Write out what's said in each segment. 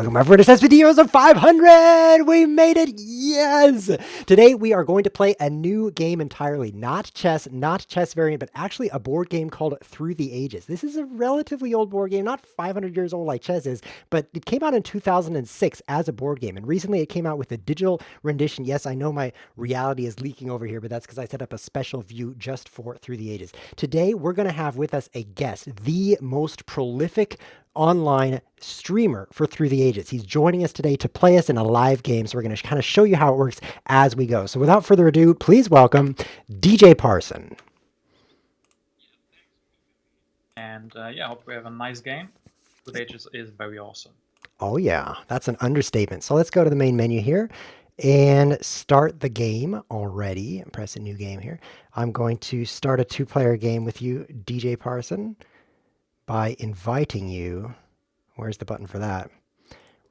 Welcome my friend to ChessWhiz TV of 500! We made it! Yes! Today we are going to play a new game entirely. Not chess variant, but actually a board game called Through the Ages. This is a relatively old board game, not 500 years old like chess is, but it came out in 2006 as a board game. And recently it came out with a digital rendition. Yes, I know my reality is leaking over here, but that's because I set up a special view just for Through the Ages. Today we're going to have with us a guest, the most prolific online streamer for Through the Ages. He's joining us today to play us in a live game, so we're going to kind of show you how it works as we go. So without further ado, please welcome DJ Parson. And yeah, hope we have a nice game. Through the Ages is very awesome. Oh yeah, that's an understatement. So let's go to the main menu here and start the game already. Press a new game here. I'm going to start a two-player game with you, DJ Parson, by inviting you. Where's the button for that?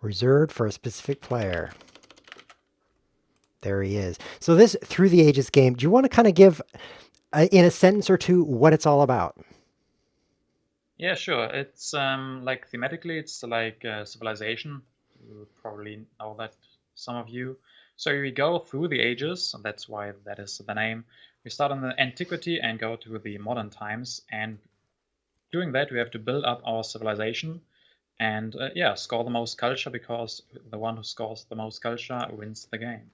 Reserved for a specific player. There he is. So this Through the Ages game, do you want to kind of give, in a sentence or two, what it's all about? Yeah, sure. It's like thematically, it's like civilization. You probably know that, some of you. So we go through the ages, and that's why that is the name. We start in the antiquity and go to the modern times, and doing that, we have to build up our civilization and yeah, score the most culture, because the one who scores the most culture wins the game.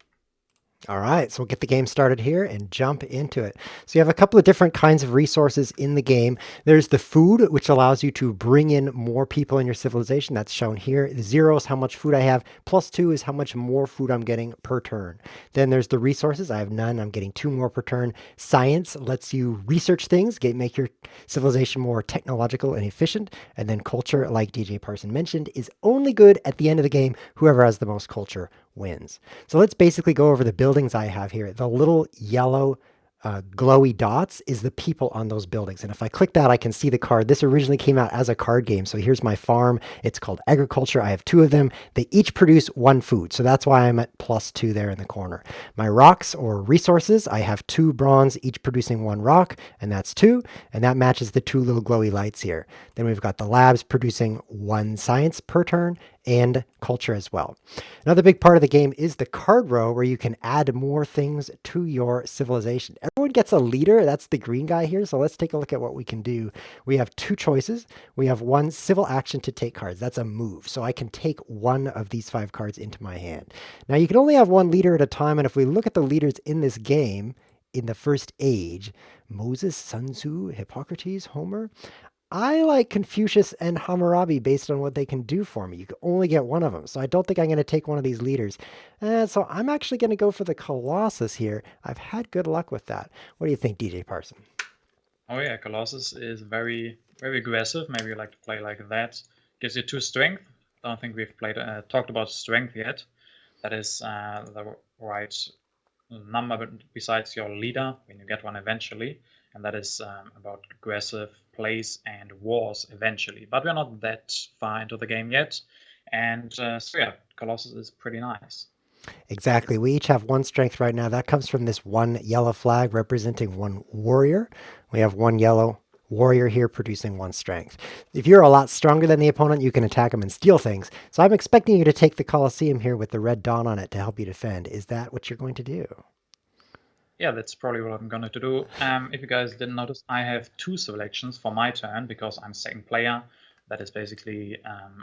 All right, so we'll get the game started here and jump into it. So you have a couple of different kinds of resources in the game. There's the food, which allows you to bring in more people in your civilization. That's shown here. The 0 is how much food I have. +2 is how much more food I'm getting per turn. Then there's the resources. I have none. I'm getting 2 more per turn. Science lets you research things, make your civilization more technological and efficient. And then culture, like DJ Parson mentioned, is only good at the end of the game. Whoever has the most culture wins. So let's basically go over the buildings I have here. The little yellow glowy dots is the people on those buildings. And if I click that, I can see the card. This originally came out as a card game. So here's my farm. It's called agriculture. I have 2 of them. They each produce 1 food. So that's why I'm at +2 there in the corner. My rocks or resources, I have 2 bronze, each producing 1 rock, and that's 2. And that matches the 2 little glowy lights here. Then we've got the labs producing 1 science per turn, and culture as well. Another big part of the game is the card row, where you can add more things to your civilization. Everyone gets a leader. That's the green guy here. So let's take a look at what we can do. We have 2 choices. We have 1 civil action to take cards. That's a move. So I can take 1 of these 5 cards into my hand. Now you can only have 1 leader at a time. And if we look at the leaders in this game, in the first age, Moses, Sun Tzu, Hippocrates, Homer, I like Confucius and Hammurabi based on what they can do for me. You can only get 1 of them, so I don't think I'm going to take one of these leaders. So I'm actually going to go for the Colossus here. I've had good luck with that. What do you think, DJ Parson? Oh yeah, Colossus is very, very aggressive. Maybe you like to play like that. Gives you 2 strength. I don't think we've talked about strength yet. That is the right number besides your leader, when you get one eventually. And that is about aggressive plays and wars eventually. But we're not that far into the game yet. And so yeah, Colossus is pretty nice. Exactly. We each have 1 strength right now. That comes from this 1 yellow flag representing 1 warrior. We have 1 yellow warrior here producing 1 strength. If you're a lot stronger than the opponent, you can attack them and steal things. So I'm expecting you to take the Colosseum here with the red dot on it to help you defend. Is that what you're going to do? Yeah, that's probably what I'm going to do. If you guys didn't notice, I have 2 selections for my turn, because I'm second player. That is basically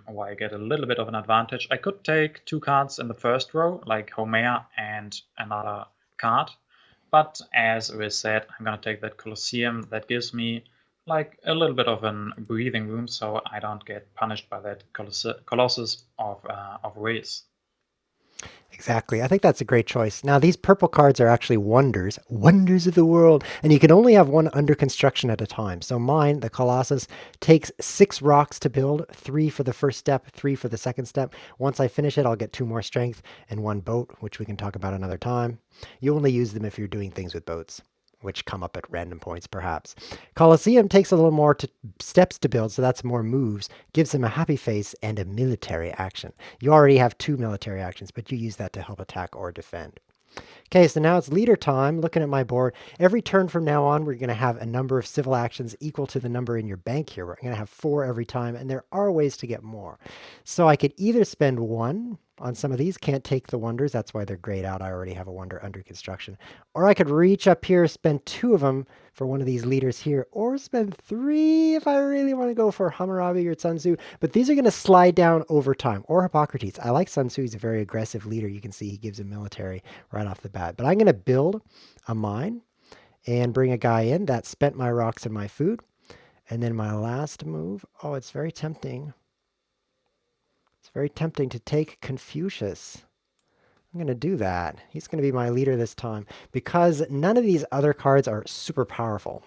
why I get a little bit of an advantage. I could take 2 cards in the first row, like Homer and another card. But as we said, I'm going to take that Colosseum. That gives me like a little bit of a breathing room, so I don't get punished by that Colossus of race. Exactly. I think that's a great choice. Now, these purple cards are actually wonders of the world, and you can only have 1 under construction at a time. So mine, the Colossus, takes 6 rocks to build, 3 for the first step, 3 for the second step. Once I finish it, I'll get 2 more strength and 1 boat, which we can talk about another time. You only use them if you're doing things with boats, which come up at random points, perhaps. Colosseum takes a little more steps to build, so that's more moves, gives him a happy face and a military action. You already have 2 military actions, but you use that to help attack or defend. Okay, so now it's leader time. Looking at my board, every turn from now on, we're going to have a number of civil actions equal to the number in your bank here. We're going to have 4 every time, and there are ways to get more. So I could either spend 1 on some of these. Can't take the wonders. That's why they're grayed out. I already have a wonder under construction. Or I could reach up here, spend 2 of them for one of these leaders here, or spend 3 if I really want to go for Hammurabi or Sun Tzu. But these are going to slide down over time. Or Hippocrates. I like Sun Tzu. He's a very aggressive leader. You can see he gives a military right off the bat. But I'm going to build a mine and bring a guy in that spent my rocks and my food. And then my last move, oh, it's very tempting. It's very tempting to take Confucius. I'm going to do that. He's going to be my leader this time because none of these other cards are super powerful.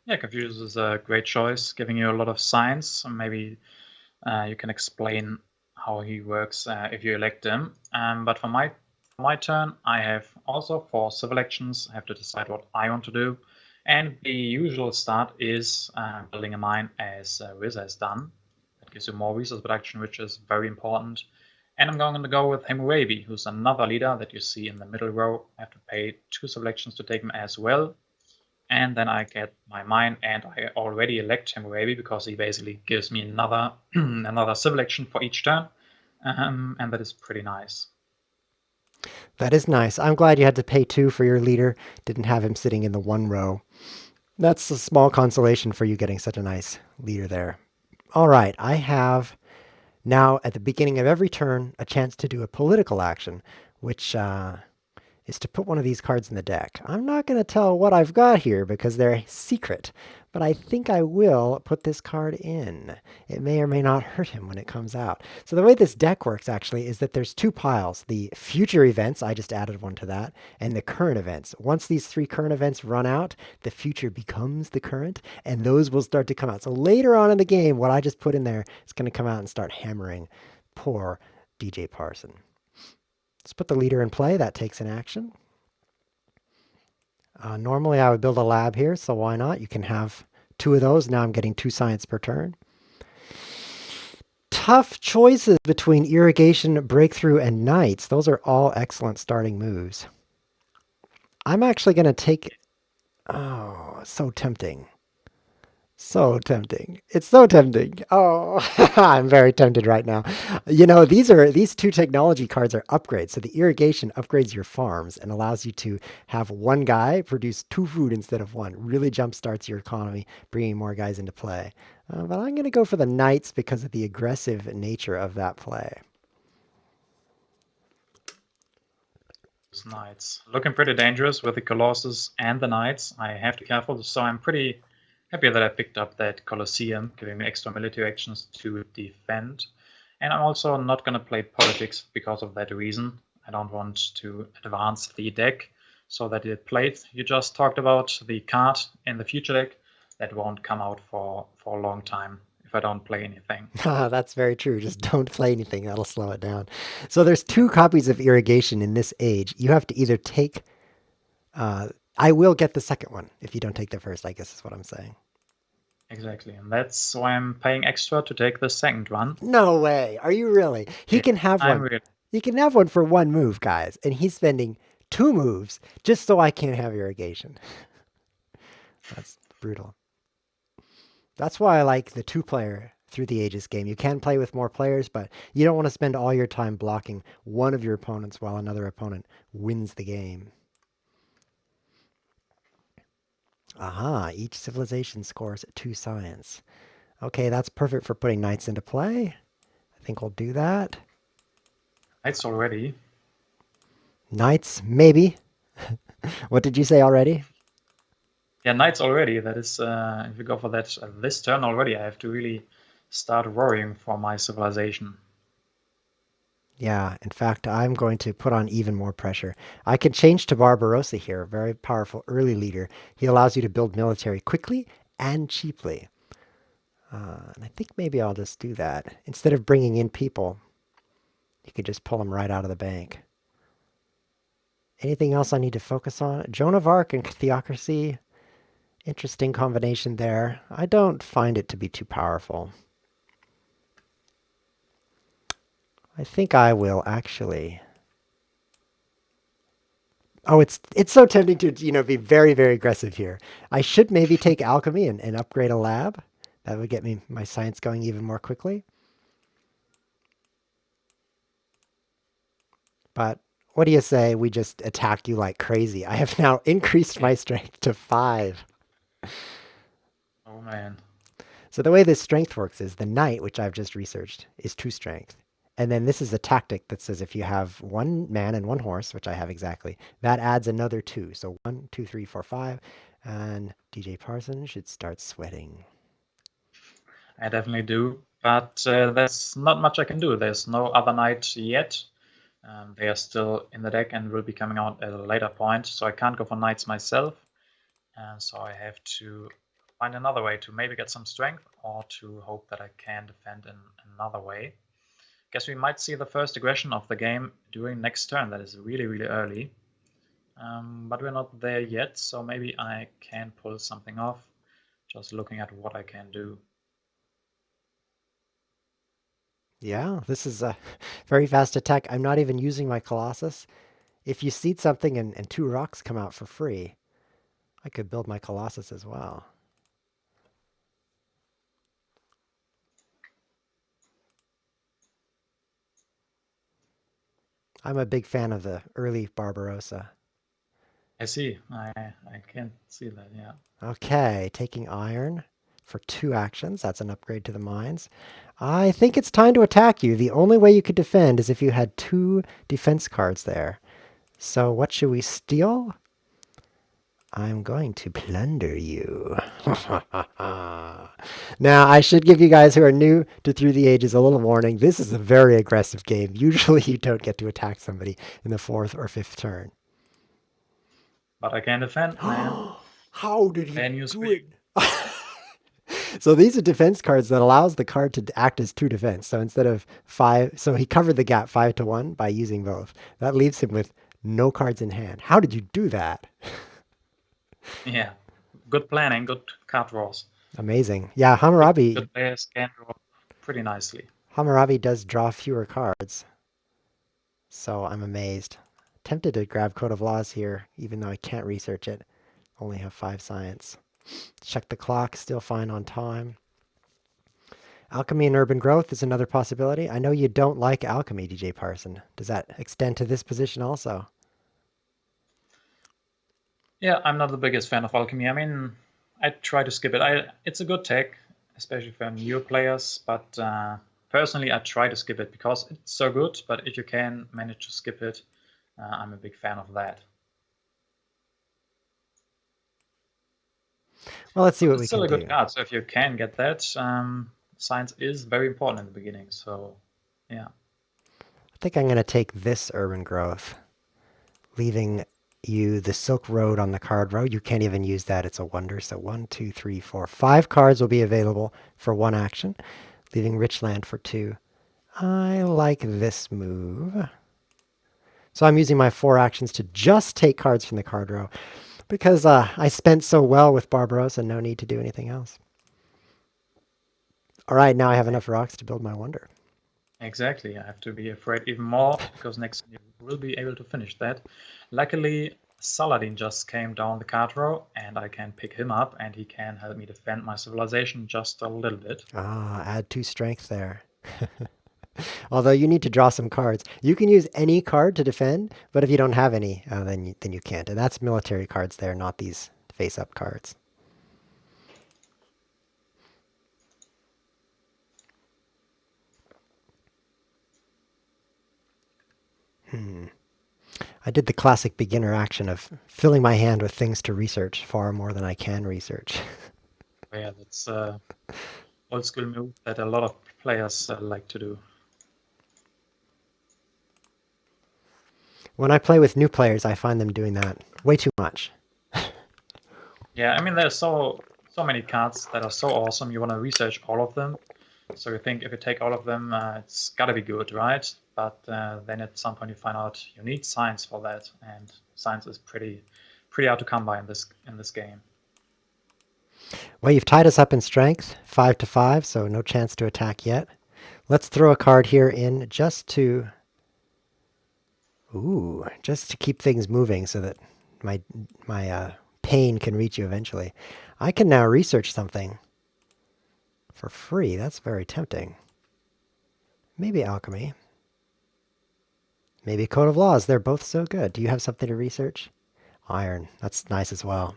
Yeah, Confucius is a great choice, giving you a lot of science. Maybe you can explain how he works if you elect him. But for my turn, I have also 4 civil actions. I have to decide what I want to do. And the usual start is building a mine, as Wiz has done. That gives you more resource production, which is very important. And I'm going to go with Hammurabi, who's another leader that you see in the middle row. I have to pay 2 civil actions to take him as well. And then I get my mine, and I already elect Hammurabi because he basically gives me another another civil action for each turn. And that is pretty nice. That is nice. I'm glad you had to pay 2 for your leader. Didn't have him sitting in the 1 row. That's a small consolation for you getting such a nice leader there. All right, I have now at the beginning of every turn a chance to do a political action, which is to put one of these cards in the deck. I'm not going to tell what I've got here because they're secret, but I think I will put this card in. It may or may not hurt him when it comes out. So the way this deck works actually is that there's 2 piles. The future events, I just added one to that, and the current events. Once these 3 current events run out, the future becomes the current, and those will start to come out. So later on in the game, what I just put in there is going to come out and start hammering poor DJ Parson. Let's put the leader in play. That takes an action. Normally I would build a lab here, so why not? You can have 2 of those. Now I'm getting 2 science per turn. Tough choices between irrigation, breakthrough, and knights. Those are all excellent starting moves. I'm actually going to take... Oh, so tempting. So tempting. It's so tempting. Oh, I'm very tempted right now. You know, these 2 technology cards are upgrades. So the irrigation upgrades your farms and allows you to have 1 guy produce 2 food instead of 1. Really jumpstarts your economy, bringing more guys into play. But I'm going to go for the knights because of the aggressive nature of that play. Knights. Looking pretty dangerous with the Colossus and the Knights. I have to be careful, so I'm pretty happy that I picked up that Colosseum, giving me extra military actions to defend. And I'm also not going to play politics because of that reason. I don't want to advance the deck, so that the plate you just talked about, the card in the future deck, that won't come out for a long time if I don't play anything. That's very true. Just don't play anything. That'll slow it down. So there's 2 copies of irrigation in this age. You have to either take... I will get the second one if you don't take the first, I guess is what I'm saying. Exactly, and that's why I'm paying extra to take the second one. No way. Are you really? He can have one. Really... He can have one for 1 move, guys, and he's spending 2 moves just so I can't have irrigation. That's brutal. That's why I like the 2-player Through the Ages game. You can play with more players, but you don't want to spend all your time blocking one of your opponents while another opponent wins the game. Aha, each civilization scores 2 science. Okay, that's perfect for putting knights into play. I think we'll do that. Knights already. Knights, maybe. What did you say already? Yeah, knights already. That is, if you go for that this turn already, I have to really start worrying for my civilization. Yeah, in fact, I'm going to put on even more pressure. I can change to Barbarossa here, a very powerful early leader. He allows you to build military quickly and cheaply. And I think maybe I'll just do that. Instead of bringing in people, you could just pull them right out of the bank. Anything else I need to focus on? Joan of Arc and Theocracy. Interesting combination there. I don't find it to be too powerful. I think I will actually. Oh, it's so tempting to, be very, very aggressive here. I should maybe take alchemy and upgrade a lab. That would get me my science going even more quickly. But what do you say we just attack you like crazy? I have now increased my strength to 5. Oh man. So the way this strength works is the knight, which I've just researched, is 2 strength. And then this is a tactic that says if you have 1 man and 1 horse, which I have exactly, that adds another 2. So 1, 2, 3, 4, 5. And DJ Parson should start sweating. I definitely do, but there's not much I can do. There's no other knight yet. They are still in the deck and will be coming out at a later point, so I can't go for knights myself. And so I have to find another way to maybe get some strength or to hope that I can defend in another way. Guess we might see the first aggression of the game during next turn. That is really, really early. But we're not there yet, so maybe I can pull something off, just looking at what I can do. Yeah, this is a very fast attack. I'm not even using my Colossus. If you seed something and 2 rocks come out for free, I could build my Colossus as well. I'm a big fan of the early Barbarossa. I see. I can see that, yeah. Okay, taking iron for 2 actions. That's an upgrade to the mines. I think it's time to attack you. The only way you could defend is if you had 2 defense cards there. So what should we steal? I'm going to plunder you. Now, I should give you guys who are new to Through the Ages a little warning. This is a very aggressive game. Usually you don't get to attack somebody in the 4th or 5th turn. But I can defend, man. How did he Can you do speak? it? So these are defense cards that allows the card to act as 2 defense. So instead of 5, so he covered the gap 5 to 1 by using both. That leaves him with no cards in hand. How did you do that? Yeah. Good planning, good card draws. Amazing. Yeah, Hammurabi. Good players can draw pretty nicely. Hammurabi does draw fewer cards. So I'm amazed. Tempted to grab Code of Laws here, even though I can't research it. Only have 5 science. Check the clock, still fine on time. Alchemy and urban growth is another possibility. I know you don't like alchemy, DJ Parson. Does that extend to this position also? Yeah, I'm not the biggest fan of alchemy. I mean, I try to skip it. It's a good tech, especially for new players, but personally I try to skip it because it's so good, but if you can manage to skip it, I'm a big fan of that. Well, let's see what we It's can still a do. good card, so if you can get that, science is very important in the beginning, so yeah. I think I'm going to take this urban growth, leaving you the Silk Road on the card row. You can't even use that. It's a wonder. So 1, 2, 3, 4, 5 cards will be available for 1 action, leaving Rich Land for 2. I like this move. So I'm using my 4 actions to just take cards from the card row because I spent so well with Barbarossa, no need to do anything else. All right, now I have enough rocks to build my wonder. Exactly, I have to be afraid even more because next you will be able to finish that. Luckily, Saladin just came down the card row and I can pick him up and he can help me defend my civilization just a little bit. Ah, add 2 strength there. Although you need to draw some cards. You can use any card to defend, but if you don't have any, then you can't. And that's military cards there, not these face-up cards. I did the classic beginner action of filling my hand with things to research far more than I can research. Yeah, that's old school move that a lot of players like to do. When I play with new players, I find them doing that way too much. Yeah, I mean, there's so many cards that are so awesome. You want to research all of them. So you think if you take all of them, it's got to be good, right? But then at some point you find out you need science for that, and science is pretty hard to come by in this game. Well, you've tied us up in strength, 5 to 5, so no chance to attack yet. Let's throw a card here in just to keep things moving so that my pain can reach you eventually. I can now research something for free. That's very tempting. Maybe alchemy. Maybe Code of Laws. They're both so good. Do you have something to research? Iron. That's nice as well.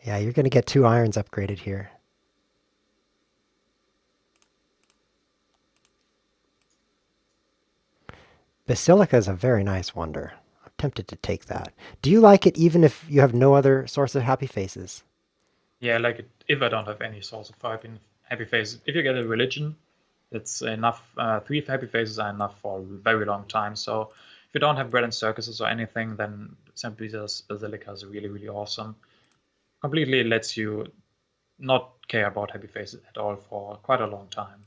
Yeah, you're going to get 2 irons upgraded here. Basilica is a very nice wonder. I'm tempted to take that. Do you like it even if you have no other source of happy faces? Yeah, I like it if I don't have any source of happy faces. If you get a religion, it's enough. 3 happy faces are enough for a very long time. So if you don't have bread and circuses or anything, then St. Peter's Basilica is really, really awesome. Completely lets you not care about happy faces at all for quite a long time.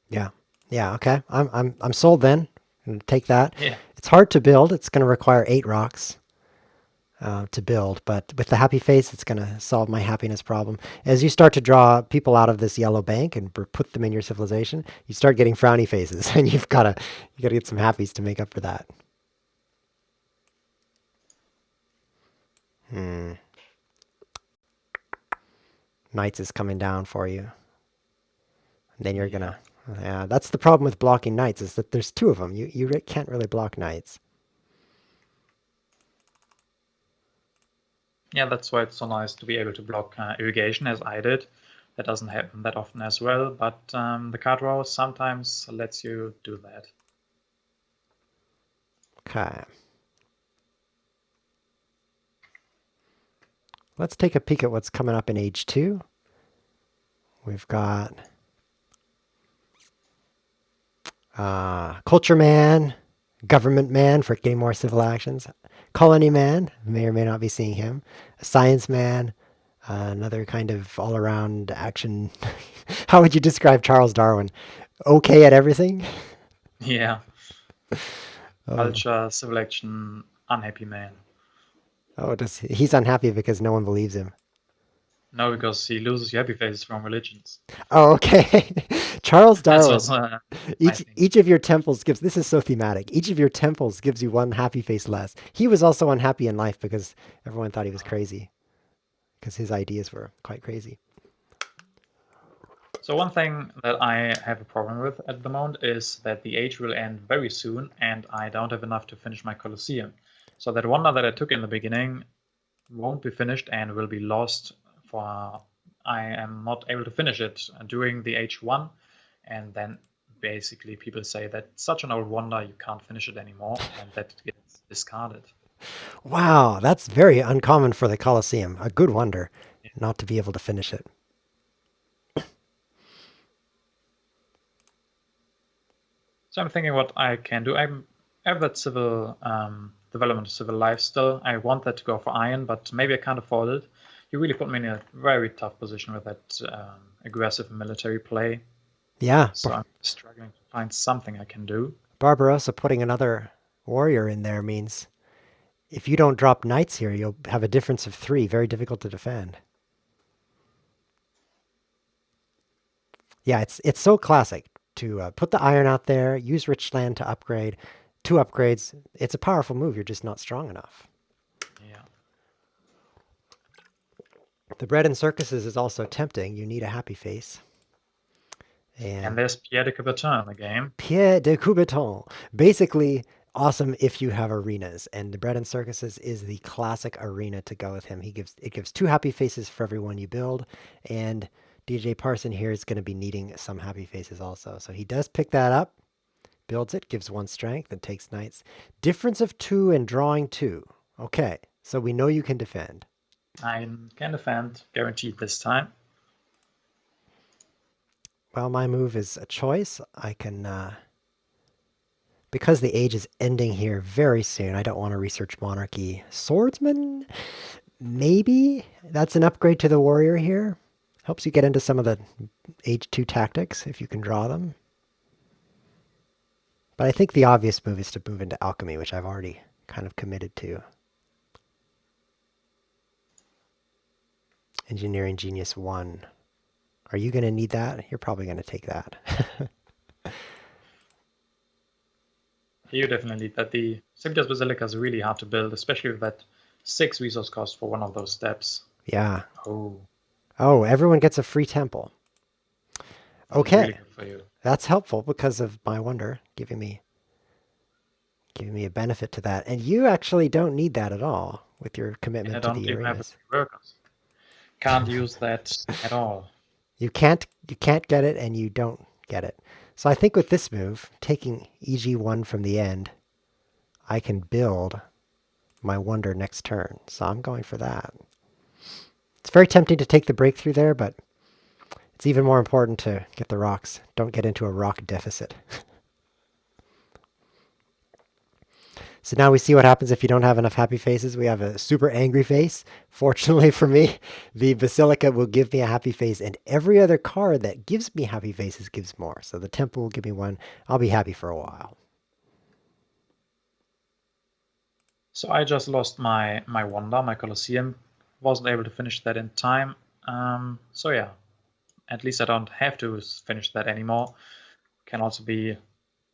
Yeah. Yeah, okay. I'm sold then. I'm gonna take that. Yeah. It's hard to build. It's going to require 8 rocks to build, but with the happy face, it's going to solve my happiness problem. As you start to draw people out of this yellow bank and put them in your civilization, you start getting frowny faces, and you got to get some happies to make up for that. Knights is coming down for you. And then you're gonna. Yeah, that's the problem with blocking knights, is that there's 2 of them. You can't really block knights. Yeah, that's why it's so nice to be able to block irrigation as I did. That doesn't happen that often as well, but the card draw sometimes lets you do that. Okay. Let's take a peek at what's coming up in Age 2. We've got Culture Man, Government Man for getting more civil actions, Colony Man, may or may not be seeing him, Science Man, another kind of all-around action. How would you describe Charles Darwin? Okay at everything? Yeah. Culture, civil action, unhappy man. Oh, he's unhappy because no one believes him. No, because he loses your happy faces from religions. Oh, okay. Charles Darwin. Each of your temples gives, this is so thematic, each of your temples gives you 1 happy face less. He was also unhappy in life because everyone thought he was crazy, because his ideas were quite crazy. So one thing that I have a problem with at the moment is that the age will end very soon, and I don't have enough to finish my Colosseum. So that wonder that I took in the beginning won't be finished and will be lost. I am not able to finish it during the H1, and then basically people say that such an old wonder you can't finish it anymore, and that gets discarded. Wow, that's very uncommon for the Colosseum. A good wonder, not to be able to finish it. So I'm thinking what I can do. I have that civil development of civil life still. I want that to go for iron, but maybe I can't afford it. You really put me in a very tough position with that aggressive military play. Yeah. So I'm struggling to find something I can do. Barbarossa putting another warrior in there means if you don't drop knights here, you'll have a difference of 3. Very difficult to defend. Yeah, it's so classic to put the iron out there, use rich land to upgrade. 2 upgrades. It's a powerful move. You're just not strong enough. Yeah. The bread and circuses is also tempting. You need a happy face. And there's Pierre de Coubertin in the game. Pierre de Coubertin. Basically, awesome if you have arenas. And the bread and circuses is the classic arena to go with him. It gives 2 happy faces for every one you build. And DJ Parson here is going to be needing some happy faces also. So he does pick that up. Builds it, gives 1 strength, and takes knights. Difference of 2 and drawing 2. Okay, so we know you can defend. I can defend, guaranteed this time. Well, my move is a choice. I can, because the age is ending here very soon, I don't want to research monarchy. Swordsman? Maybe? That's an upgrade to the warrior here. Helps you get into some of the age 2 tactics if you can draw them. But I think the obvious move is to move into alchemy, which I've already kind of committed to. Engineering Genius 1. Are you going to need that? You're probably going to take that. You definitely need that. The Civitas Basilica is really hard to build, especially with that 6 resource cost for one of those steps. Yeah. Oh, Oh, everyone gets a free temple. this is Okay. really good for you. That's helpful because of my wonder giving me a benefit to that. And you actually don't need that at all with your And I commitment to don't the even have arenas. 3 workers. Can't use that at all. You can't get it and you don't get it. So I think with this move, taking EG1 from the end, I can build my wonder next turn. So I'm going for that. It's very tempting to take the breakthrough there, but it's even more important to get the rocks. Don't get into a rock deficit. So now we see what happens if you don't have enough happy faces. We have a super angry face. Fortunately for me, the Basilica will give me a happy face, and every other card that gives me happy faces gives more. So the Temple will give me one. I'll be happy for a while. So I just lost my Wonder, my Colosseum. Wasn't able to finish that in time. So yeah, at least I don't have to finish that anymore. Can also be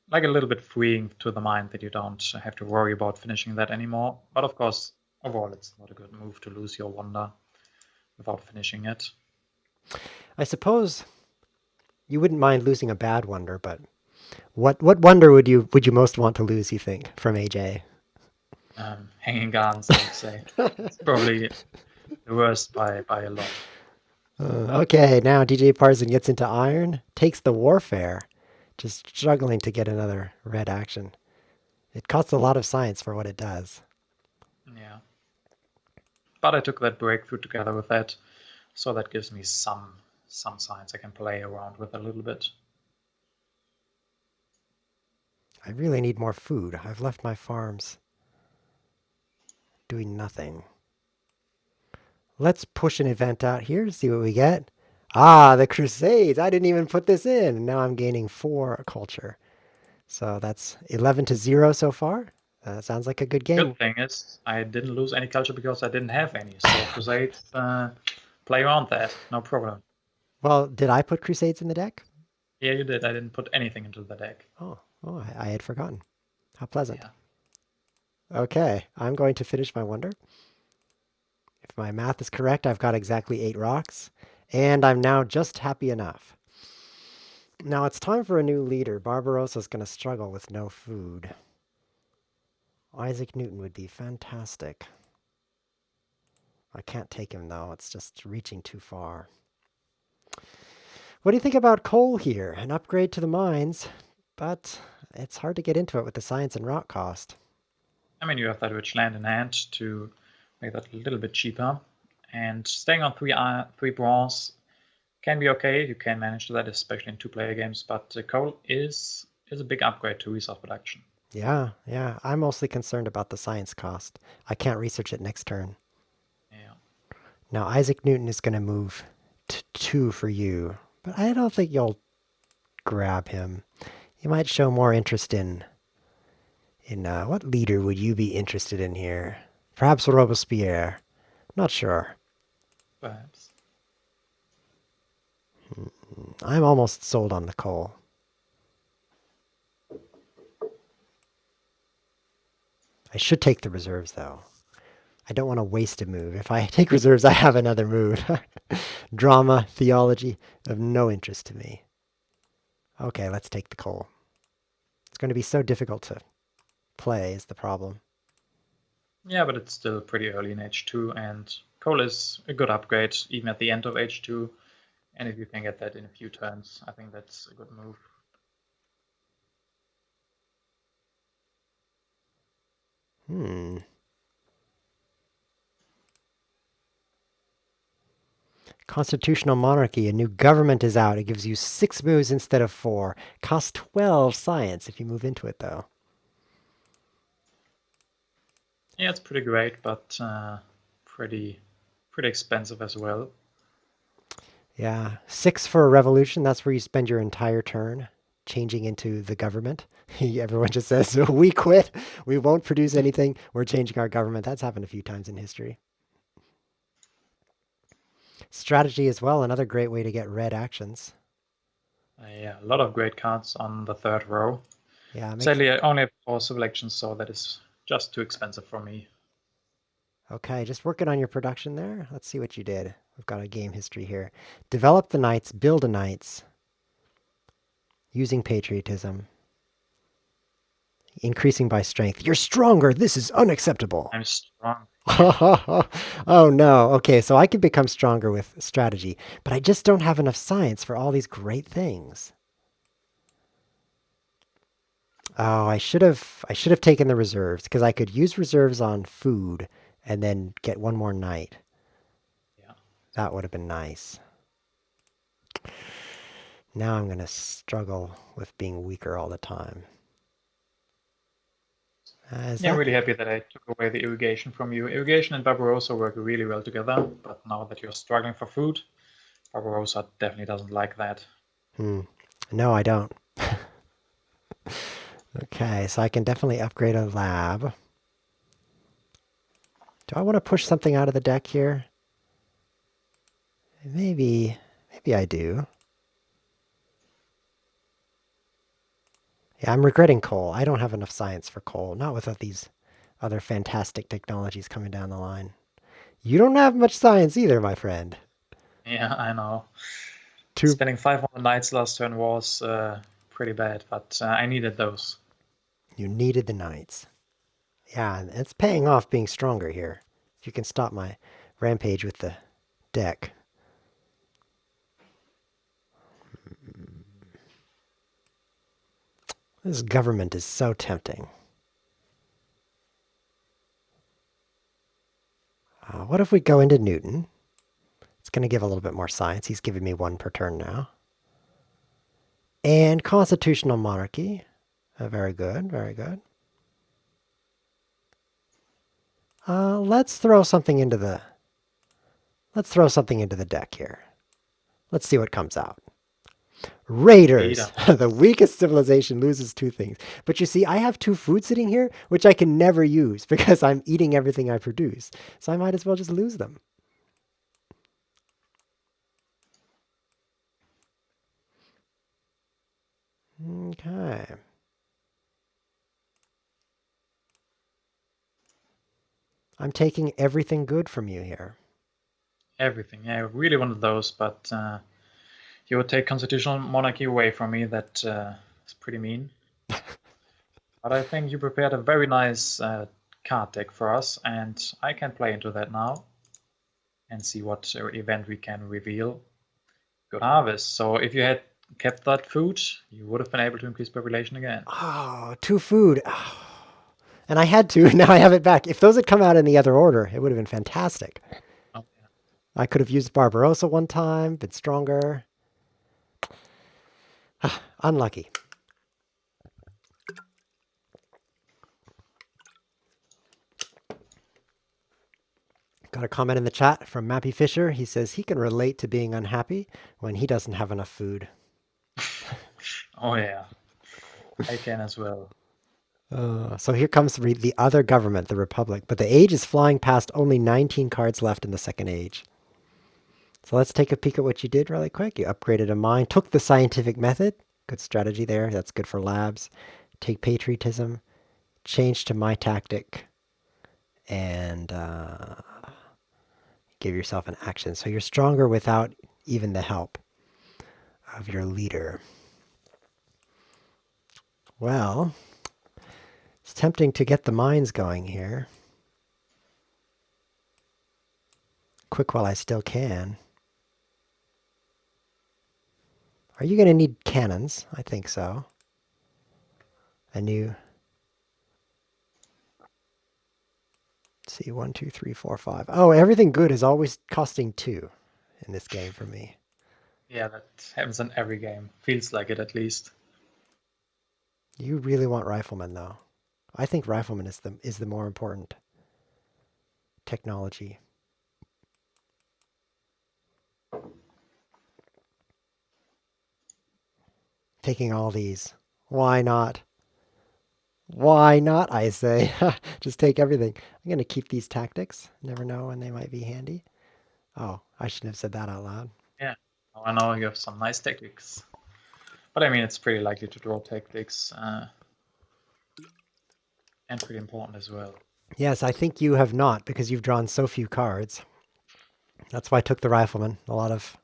like a little bit freeing to the mind that you don't have to worry about finishing that anymore. But of course, overall, it's not a good move to lose your Wonder without finishing it. I suppose you wouldn't mind losing a bad wonder, but what wonder would you most want to lose, you think, from AJ? Hanging Gardens, I would say. It's probably the worst by a lot. Okay, now DJ Parson gets into iron, takes the warfare, just struggling to get another red action. It costs a lot of science for what it does. Yeah. But I took that breakthrough together with that, so that gives me some science I can play around with a little bit. I really need more food. I've left my farms doing nothing. Let's push an event out here to see what we get. Ah, the Crusades. I didn't even put this in. Now I'm gaining 4 culture. So that's 11-0 so far. Sounds like a good game. Good thing is I didn't lose any culture because I didn't have any. So Crusade, play around that, no problem. Well, did I put Crusades in the deck? Yeah, you did. I didn't put anything into the deck. Oh, I had forgotten. How pleasant. Yeah. Okay, I'm going to finish my wonder. If my math is correct, I've got exactly 8 rocks, and I'm now just happy enough. Now it's time for a new leader. Barbarossa's going to struggle with no food. Isaac Newton would be fantastic. I can't take him, though. It's just reaching too far. What do you think about coal here? An upgrade to the mines, but it's hard to get into it with the science and rock cost. I mean, you have that rich land in hand to make that a little bit cheaper. And staying on 3 bronze can be okay. You can manage that, especially in 2-player games. But coal is a big upgrade to resource production. Yeah. I'm mostly concerned about the science cost. I can't research it next turn. Yeah. Now Isaac Newton is going to move to 2 for you, but I don't think you'll grab him. You might show more interest in what leader would you be interested in here? Perhaps Robespierre. Not sure. Perhaps. I'm almost sold on the coal. I should take the reserves, though. I don't want to waste a move. If I take reserves, I have another move. Drama, theology, of no interest to me. Okay, let's take the coal. It's going to be so difficult to play is the problem. Yeah, but it's still pretty early in H2, and coal is a good upgrade even at the end of H2. And if you can get that in a few turns, I think that's a good move. Constitutional monarchy, a new government is out. It gives you 6 moves instead of 4. Costs 12 science if you move into it, though. Yeah, it's pretty great, but pretty expensive as well. Yeah, 6 for a revolution. That's where you spend your entire turn changing into the government. Everyone just says, we quit. We won't produce anything. We're changing our government. That's happened a few times in history. Strategy as well, another great way to get red actions. Yeah, a lot of great cards on the third row. Yeah, Sadly, I only have 4 selections, so that is just too expensive for me. Okay, just working on your production there. Let's see what you did. We've got a game history here. Develop the knights, build a knights, using patriotism, increasing by strength. You're stronger. This is unacceptable. I'm strong. Oh no. Okay, so I can become stronger with strategy, but I just don't have enough science for all these great things. Oh, I should have taken the reserves because I could use reserves on food and then get one more knight. Yeah. That would have been nice. Now I'm going to struggle with being weaker all the time. Yeah, I'm really happy that I took away the irrigation from you. Irrigation and Barbarossa work really well together, but now that you're struggling for food, Barbarossa definitely doesn't like that. No, I don't. Okay, so I can definitely upgrade a lab. Do I want to push something out of the deck here? Maybe I do. Yeah, I'm regretting coal. I don't have enough science for coal, not without these other fantastic technologies coming down the line. You don't have much science either, my friend. Yeah, I know. Two. Spending 500 knights last turn was pretty bad, but I needed those. You needed the knights. Yeah, and it's paying off being stronger here. If you can stop my rampage with the deck. This government is so tempting. What if we go into Newton? It's going to give a little bit more science. He's giving me 1 per turn now. And constitutional monarchy. Very good, very good. Let's throw something into the deck here. Let's see what comes out. Raiders, the weakest civilization, loses 2 things. But you see, I have 2 food sitting here, which I can never use because I'm eating everything I produce. So I might as well just lose them. Okay. I'm taking everything good from you here. Everything. Yeah, I really wanted those, but you would take constitutional monarchy away from me. That is pretty mean. But I think you prepared a very nice card deck for us, and I can play into that now and see what event we can reveal. Good harvest. So if you had kept that food, you would have been able to increase population again. Oh, 2 food. Oh. And I had to. Now I have it back. If those had come out in the other order, it would have been fantastic. Oh, yeah. I could have used Barbarossa one time, been stronger. Unlucky. Got a comment in the chat from Mappy Fisher. He says he can relate to being unhappy when he doesn't have enough food. Oh, yeah. I can as well. So here comes the other government, the Republic. But the age is flying past, only 19 cards left in the second age. So let's take a peek at what you did really quick. You upgraded a mine, took the scientific method. Good strategy there. That's good for labs. Take patriotism, change to my tactic, and give yourself an action. So you're stronger without even the help of your leader. Well, it's tempting to get the mines going here. Quick while I still can. Are you going to need cannons? I think so. A new... Let's see, 1, 2, 3, 4, 5. Oh, everything good is always costing 2 in this game for me. Yeah, that happens in every game. Feels like it, at least. You really want riflemen, though. I think rifleman is the more important technology. Taking all these. Why not? Why not, I say. Just take everything. I'm going to keep these tactics. Never know when they might be handy. Oh, I shouldn't have said that out loud. Yeah. Oh, I know you have some nice tactics. But I mean, it's pretty likely to draw tactics, and pretty important as well. Yes, I think you have not because you've drawn so few cards. That's why I took the rifleman. A lot of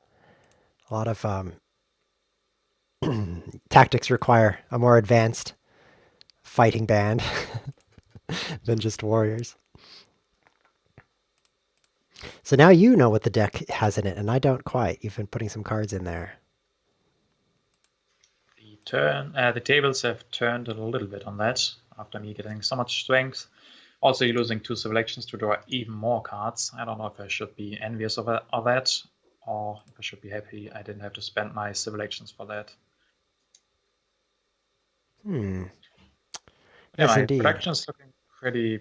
tactics require a more advanced fighting band than just warriors. So now you know what the deck has in it, and I don't quite. You've been putting some cards in there. The tables have turned a little bit on that after me getting so much strength. Also, you're losing 2 civil actions to draw even more cards. I don't know if I should be envious of that, or if I should be happy I didn't have to spend my civil actions for that. Hmm. Yeah, Yes, my indeed. production is looking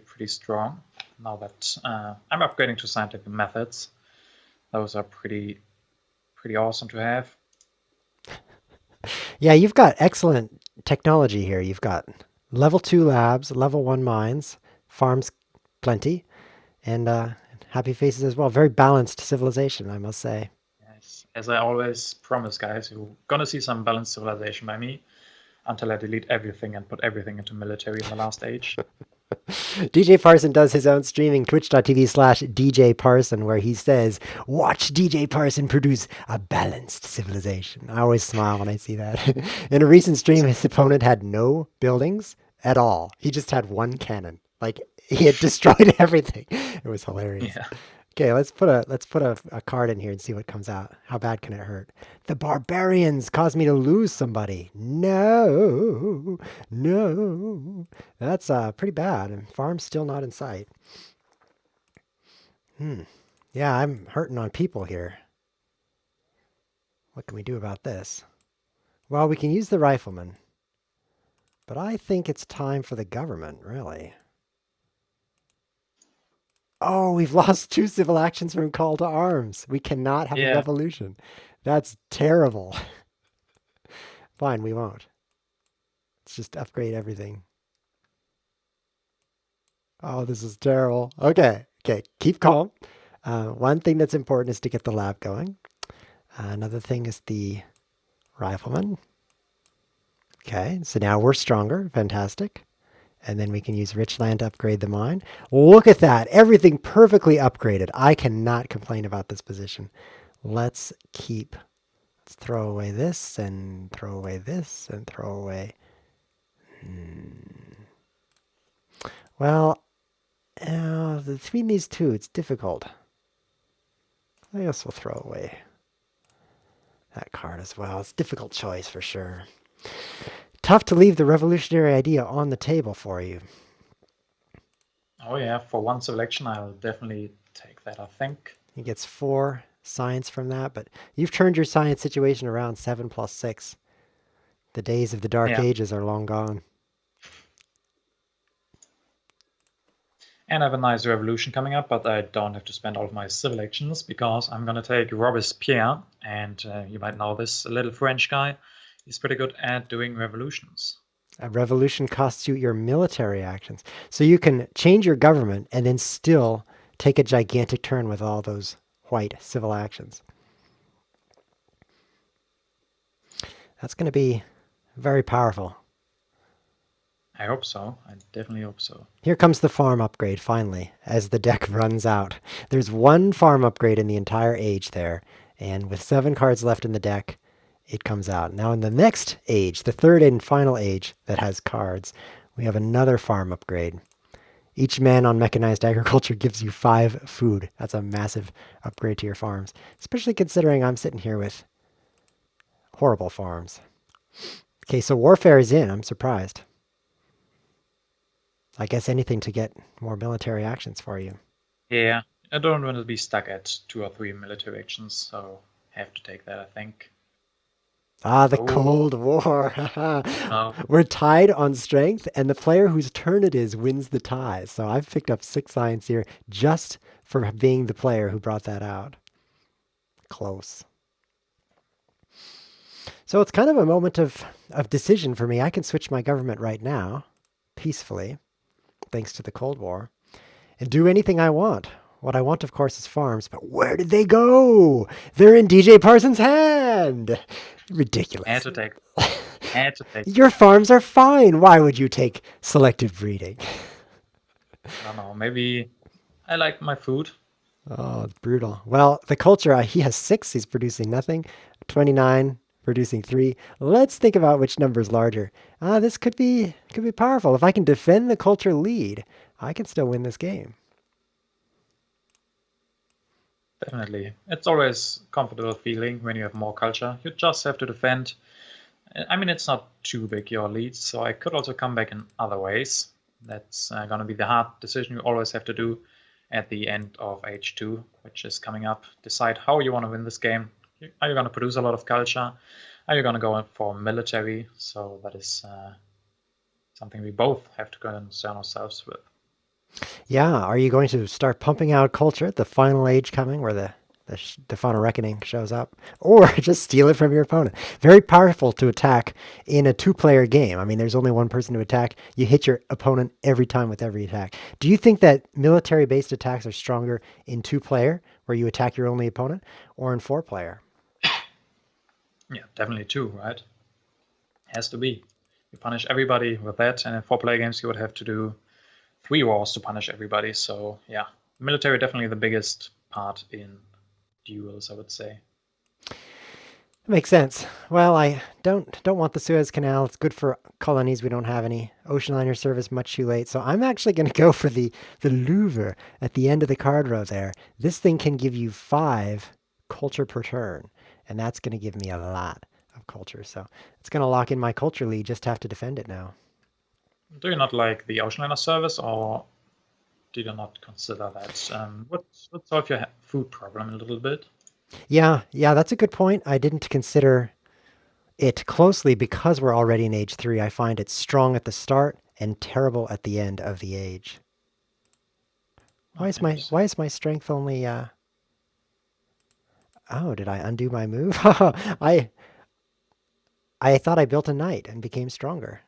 pretty strong now that I'm upgrading to scientific methods. Those are pretty awesome to have. Yeah, you've got excellent technology here. You've got level 2 labs, level 1 mines, farms plenty, and happy faces as well. Very balanced civilization, I must say. Yes. As I always promise, guys, you're gonna see some balanced civilization by me until I delete everything and put everything into military in the last age. DJ Parson does his own streaming, twitch.tv/DJ Parson, where he says, watch DJ Parson produce a balanced civilization. I always smile when I see that. In a recent stream, his opponent had no buildings at all. He just had one cannon. Like, he had destroyed everything. It was hilarious. Yeah. Okay, let's put a card in here and see what comes out. How bad can it hurt? The barbarians caused me to lose somebody. No, no. That's pretty bad. And farm's still not in sight. Yeah, I'm hurting on people here. What can we do about this? Well, we can use the rifleman. But I think it's time for the government, really. Oh, we've lost 2 civil actions from call to arms. We cannot have a Yeah. revolution. That's terrible. Fine, we won't. Let's just upgrade everything. Oh, this is terrible. Okay, keep calm. One thing that's important is to get the lab going. Another thing is the rifleman. Okay, so now we're stronger. Fantastic. And then we can use rich land to upgrade the mine. Look at that. Everything perfectly upgraded. I cannot complain about this position. Let's throw away this and throw away this and throw away. Well, between these two, it's difficult. I guess we'll throw away that card as well. It's a difficult choice for sure. Tough to leave the revolutionary idea on the table for you. Oh yeah, for one selection, I'll definitely take that, I think. He gets 4 science from that, but you've turned your science situation around 7 + 6. The days of the Dark Ages are long gone. And I have a nice revolution coming up, but I don't have to spend all of my civil actions because I'm going to take Robespierre, and you might know this little French guy. He's pretty good at doing revolutions. A revolution costs you your military actions. So you can change your government and then still take a gigantic turn with all those white civil actions. That's going to be very powerful. I hope so. I definitely hope so. Here comes the farm upgrade, finally, as the deck runs out. There's 1 farm upgrade in the entire age there, and with 7 cards left in the deck, it comes out. Now in the next age, the 3rd and final age that has cards, we have another farm upgrade. Each man on mechanized agriculture gives you 5 food. That's a massive upgrade to your farms, especially considering I'm sitting here with horrible farms. Okay, so warfare is in. I'm surprised. I guess anything to get more military actions for you. Yeah, I don't want to be stuck at 2 or 3 military actions, so I have to take that, I think. Ah, the Cold War. We're tied on strength, and the player whose turn it is wins the tie. So I've picked up 6 science here just for being the player who brought that out. Close. So it's kind of a moment of decision for me. I can switch my government right now, peacefully, thanks to the Cold War, and do anything I want. What I want, of course, is farms, but where did they go? They're in DJ Parsons' hand. Had Ridiculous. to take. Had to take. Your farms are fine. Why would you take selective breeding? I don't know. Maybe I like my food. Oh, it's brutal. Well, the culture, he has 6. He's producing nothing. 29, producing 3. Let's think about which number is larger. This could be powerful. If I can defend the culture lead, I can still win this game. Definitely. It's always a comfortable feeling when you have more culture. You just have to defend. I mean, it's not too big, your lead, so I could also come back in other ways. That's going to be the hard decision you always have to do at the end of H2, which is coming up. Decide how you want to win this game. Are you going to produce a lot of culture? Are you going to go for military? So that is something we both have to concern ourselves with. Yeah, are you going to start pumping out culture at the final age coming where the final reckoning shows up? Or just steal it from your opponent? Very powerful to attack in a 2-player game. I mean, there's only one person to attack. You hit your opponent every time with every attack. Do you think that military-based attacks are stronger in 2-player, where you attack your only opponent, or in 4-player? Yeah, definitely 2, right? Has to be. You punish everybody with that, and in 4-player games you would have to do 3 wars to punish everybody. So yeah, military definitely the biggest part in duels, I would say. Makes sense. Well, I don't want the Suez Canal. It's good for colonies. We don't have any ocean liner service much too late. So I'm actually going to go for the Louvre at the end of the card row there. This thing can give you 5 culture per turn, and that's going to give me a lot of culture. So it's going to lock in my culture lead. Just have to defend it now. Do you not like the ocean liner service, or did you not consider that? Would solve your food problem a little bit. Yeah, that's a good point. I didn't consider it closely because we're already in age 3. I find it strong at the start and terrible at the end of the age. Why is my strength only Oh, did I undo my move? I thought I built a knight and became stronger.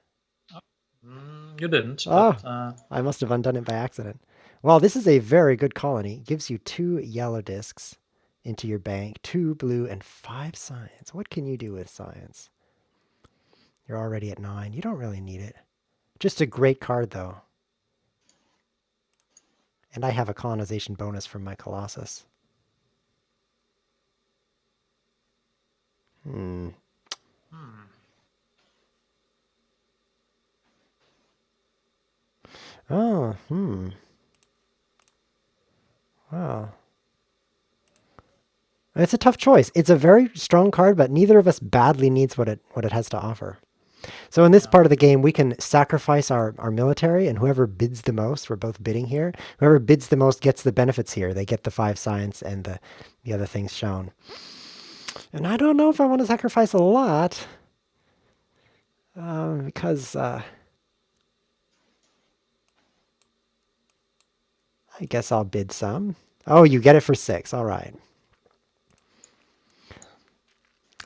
You didn't. Oh, But, I must have undone it by accident. Well, this is a very good colony. It gives you 2 yellow discs into your bank, 2 blue, and 5 science. What can you do with science? You're already at 9. You don't really need it. Just a great card, though. And I have a colonization bonus from my Colossus. Oh, Wow. It's a tough choice. It's a very strong card, but neither of us badly needs what it has to offer. So in this part of the game, we can sacrifice our military, and whoever bids the most, we're both bidding here, whoever bids the most gets the benefits here. They get the 5 science and the other things shown. And I don't know if I want to sacrifice a lot, because I guess I'll bid some. Oh, you get it for 6. All right.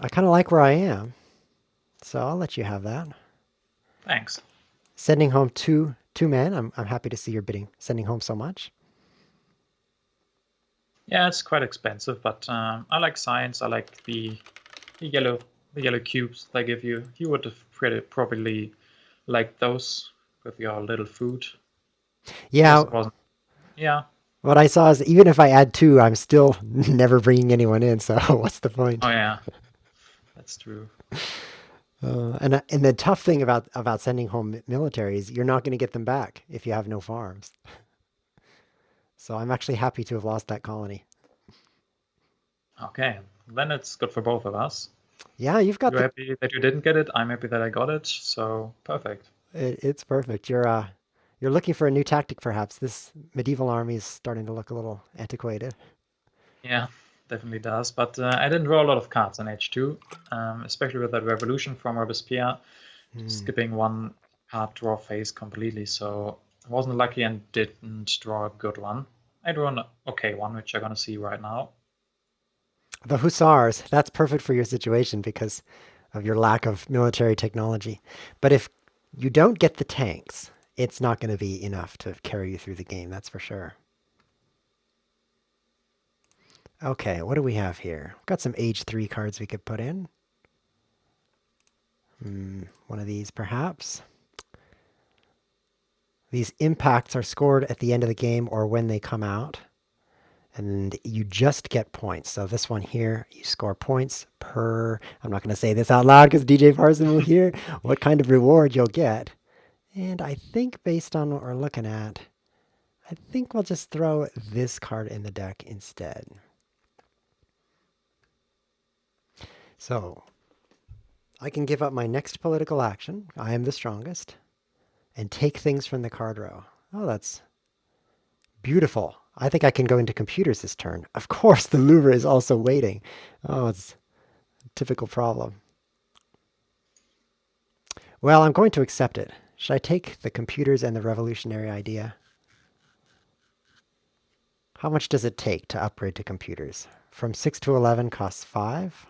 I kind of like where I am, so I'll let you have that. thanks. Sending home two men. I'm happy to see you're sending home so much. Yeah, it's quite expensive, but I like science. I like the yellow cubes they give you. You would have probably liked those with your little food. Yeah. Yeah. What I saw is even if I add 2, I'm still never bringing anyone in. So what's the point? Oh yeah, that's true. And the tough thing about sending home military is you're not going to get them back if you have no farms. So I'm actually happy to have lost that colony. Okay, then it's good for both of us. Yeah, you're happy that you didn't get it. I'm happy that I got it. So perfect. It's perfect. You're looking for a new tactic, perhaps. This medieval army is starting to look a little antiquated. Yeah, definitely does. But I didn't draw a lot of cards in H2, especially with that revolution from Robespierre, skipping one card draw phase completely. So I wasn't lucky and didn't draw a good one. I drew an okay one, which you're going to see right now. The Hussars, that's perfect for your situation because of your lack of military technology. But if you don't get the tanks, it's not going to be enough to carry you through the game, that's for sure. Okay, what do we have here? We've got some age 3 cards we could put in. One of these, perhaps. These impacts are scored at the end of the game or when they come out. And you just get points. So this one here, you score points per... I'm not going to say this out loud because DJ Parson will hear what kind of reward you'll get. And I think based on what we're looking at, I think we'll just throw this card in the deck instead. So I can give up my next political action. I am the strongest. And take things from the card row. Oh, that's beautiful. I think I can go into computers this turn. Of course, the Louvre is also waiting. Oh, it's a typical problem. Well, I'm going to accept it. Should I take the computers and the revolutionary idea? How much does it take to upgrade to computers? From 6 to 11 costs 5.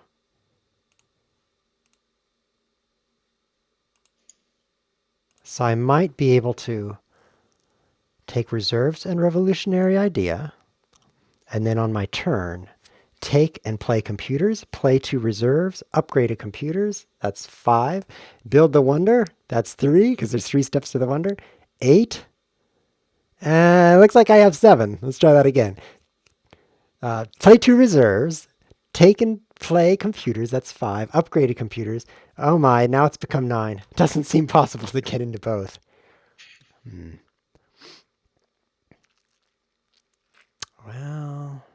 So I might be able to take reserves and revolutionary idea, and then on my turn, take and play computers, play 2 reserves, upgrade to computers, that's 5. Build the wonder, that's 3, because there's 3 steps to the wonder. 8. Looks like I have 7. Let's try that again. Play 2 reserves, take and play computers, that's 5. Upgrade to computers. Oh my, now it's become 9. Doesn't seem possible to get into both. Well,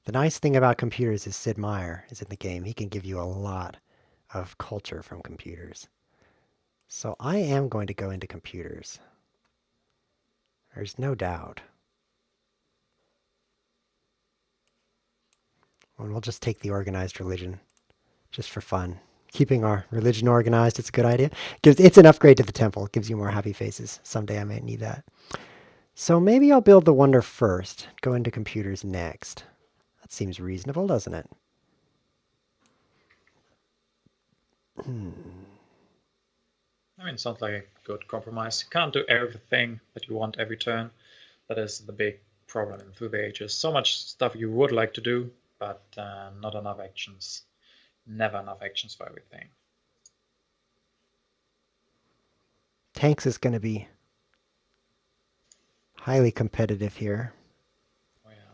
the nice thing about computers is Sid Meier is in the game. He can give you a lot of culture from computers. So I am going to go into computers. There's no doubt. And we'll just take the organized religion, just for fun. Keeping our religion organized, it's a good idea. It's an upgrade to the temple. It gives you more happy faces. Someday I might need that. So maybe I'll build the wonder first, go into computers next. That seems reasonable, doesn't it? I mean, sounds like a good compromise. You can't do everything that you want every turn. That is the big problem through the ages. So much stuff you would like to do, but not enough actions. Never enough actions for everything. Tanks is going to be highly competitive here. Oh, yeah.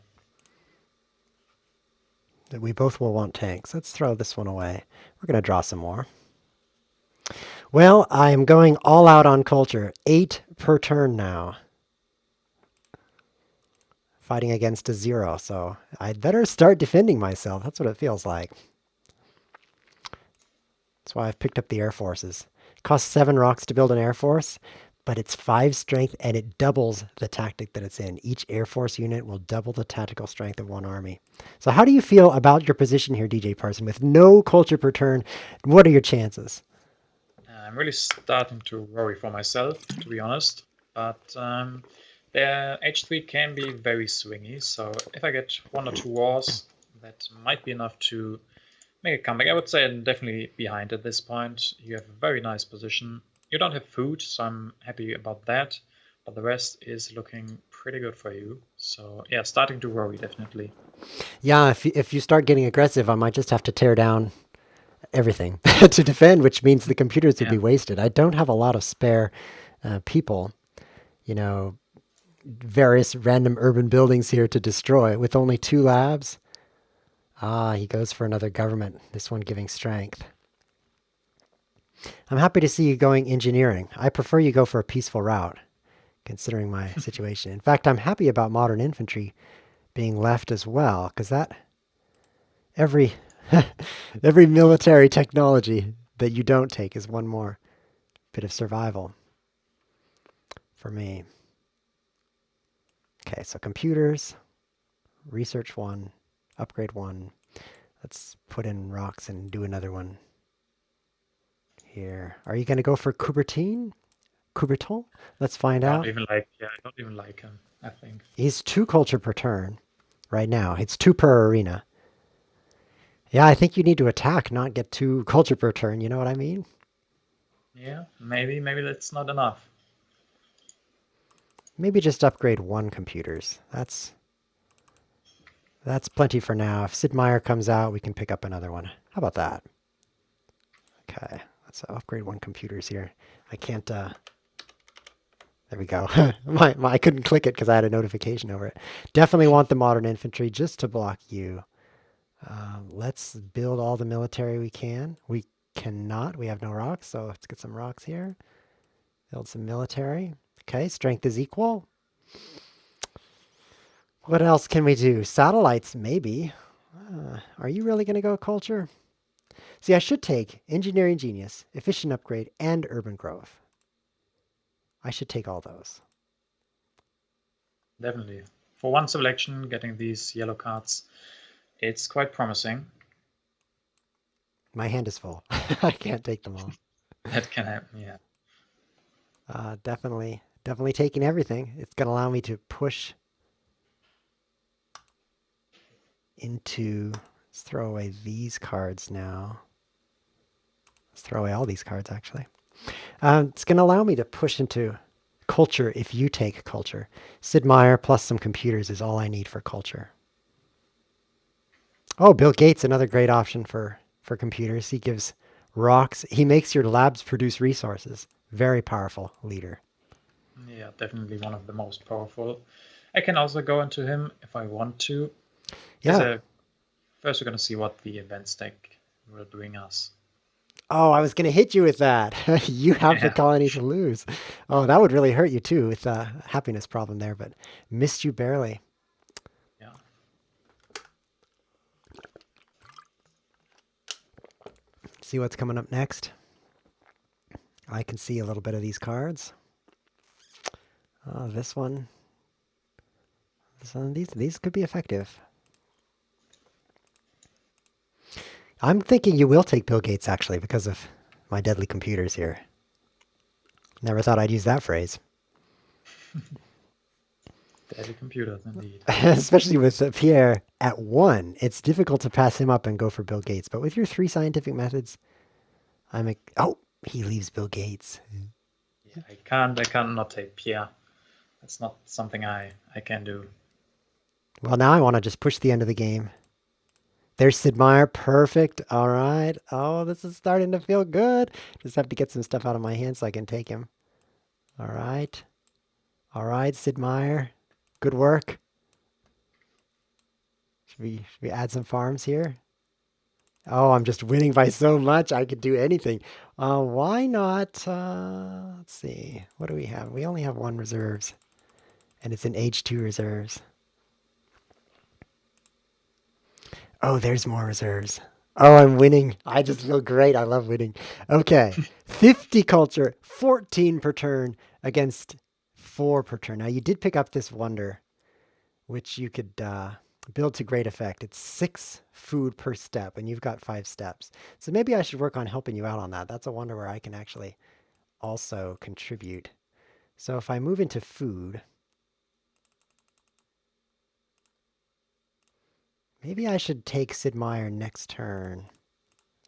That we both will want tanks. Let's throw this one away. We're going to draw some more. Well, I am going all out on culture. 8 per turn now. Fighting against a 0, so I'd better start defending myself. That's what it feels like. That's why I've picked up the Air Forces. It costs 7 rocks to build an Air Force, but it's 5 strength and it doubles the tactic that it's in. Each Air Force unit will double the tactical strength of one army. So how do you feel about your position here, DJ Parson? With no culture per turn, what are your chances? I'm really starting to worry for myself, to be honest. But their H3 can be very swingy, so if I get 1 or 2 wars, that might be enough to make a comeback. I would say I'm definitely behind at this point. You have a very nice position. You don't have food, so I'm happy about that. But the rest is looking pretty good for you. So yeah, starting to worry, definitely. Yeah, if you start getting aggressive, I might just have to tear down everything to defend, which means the computers would be wasted. I don't have a lot of spare people, you know, various random urban buildings here to destroy with only 2 labs. Ah, he goes for another government, this one giving strength. I'm happy to see you going engineering. I prefer you go for a peaceful route, considering my situation. In fact, I'm happy about modern infantry being left as well, because that every military technology that you don't take is one more bit of survival for me. Okay, so computers, research 1, upgrade 1. Let's put in rocks and do another one here. Are you going to go for Coubertin? Coubertin? Let's find out. I don't even like him, I think. He's 2 culture per turn right now. It's 2 per arena. Yeah, I think you need to attack, not get 2 culture per turn. You know what I mean? Yeah, maybe that's not enough. Maybe just upgrade 1 computers. That's That's plenty for now. If Sid Meier comes out, we can pick up another one. How about that? Okay, let's upgrade one computers here. I can't, there we go. I couldn't click it because I had a notification over it. Definitely want the modern infantry just to block you. Let's build all the military we can. We cannot. We have no rocks, so let's get some rocks here. Build some military. Okay, strength is equal. What else can we do? Satellites, maybe. Are you really going to go culture? See, I should take engineering genius, efficient upgrade, and urban growth. I should take all those. Definitely. For one selection, getting these yellow cards, it's quite promising. My hand is full. I can't take them all. That can happen, yeah. Definitely taking everything. It's going to allow me to push into... Let's throw away these cards now. Let's throw away all these cards, actually. It's going to allow me to push into culture if you take culture. Sid Meier plus some computers is all I need for culture. Oh, Bill Gates, another great option for computers. He gives rocks. He makes your labs produce resources. Very powerful leader. Yeah, definitely one of the most powerful. I can also go into him if I want to. Yeah. First, we're going to see what the event stack will bring us. Oh, I was going to hit you with that. You have the colony to lose. Oh, that would really hurt you too with the happiness problem there, but missed you barely. Yeah. See what's coming up next. I can see a little bit of these cards. Oh, this one. These could be effective. I'm thinking you will take Bill Gates, actually, because of my deadly computers here. Never thought I'd use that phrase. Deadly computers, indeed. Especially with Pierre at 1. It's difficult to pass him up and go for Bill Gates. But with your 3 scientific methods, oh, he leaves Bill Gates. Yeah, I can't not take Pierre. That's not something I can do. Well, now I want to just push the end of the game. There's Sid Meier. Perfect. All right. Oh, this is starting to feel good. Just have to get some stuff out of my hand so I can take him. All right. All right, Sid Meier. Good work. Should we add some farms here? Oh, I'm just winning by so much. I could do anything. Why not? Let's see. What do we have? We only have 1 reserves. And it's in age 2 reserves. Oh, there's more reserves. Oh, I'm winning. I just feel great. I love winning. Okay. 50 culture, 14 per turn against 4 per turn. Now, you did pick up this wonder, which you could build to great effect. It's 6 food per step, and you've got 5 steps. So maybe I should work on helping you out on that. That's a wonder where I can actually also contribute. So if I move into food... Maybe I should take Sid Meier next turn.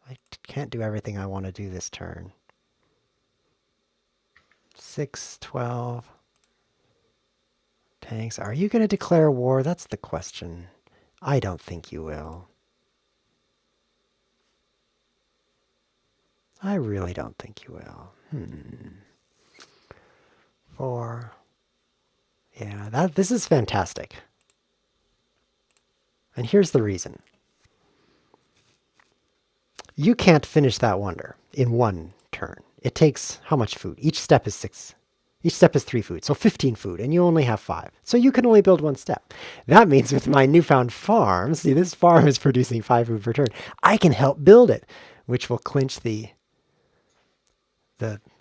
I can't do everything I want to do this turn. 6, 12. Tanks. Are you going to declare war? That's the question. I don't think you will. I really don't think you will. 4. Yeah, this is fantastic. And here's the reason. You can't finish that wonder in 1 turn. It takes how much food? Each step is 6. Each step is 3 food, so 15 food, and you only have 5. So you can only build 1 step. That means with my newfound farm, see, this farm is producing 5 food per turn. I can help build it, which will clinch the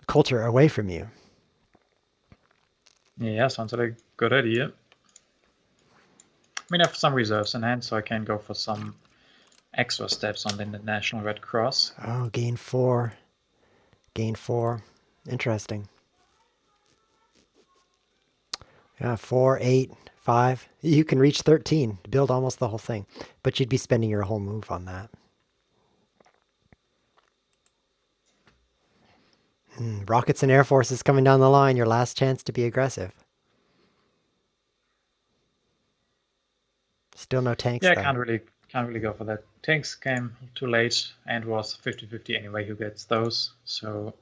culture away from you. Yeah, sounds like a good idea. I mean, I have some reserves in hand, so I can go for some extra steps on the International Red Cross. Oh, gain 4. Gain 4. Interesting. Yeah, 4, 8, 5. You can reach 13 to build almost the whole thing, but you'd be spending your whole move on that. Rockets and Air Forces coming down the line. Your last chance to be aggressive. Still no tanks, Yeah, though. can't really go for that. Tanks came too late and was 50-50 anyway who gets those. So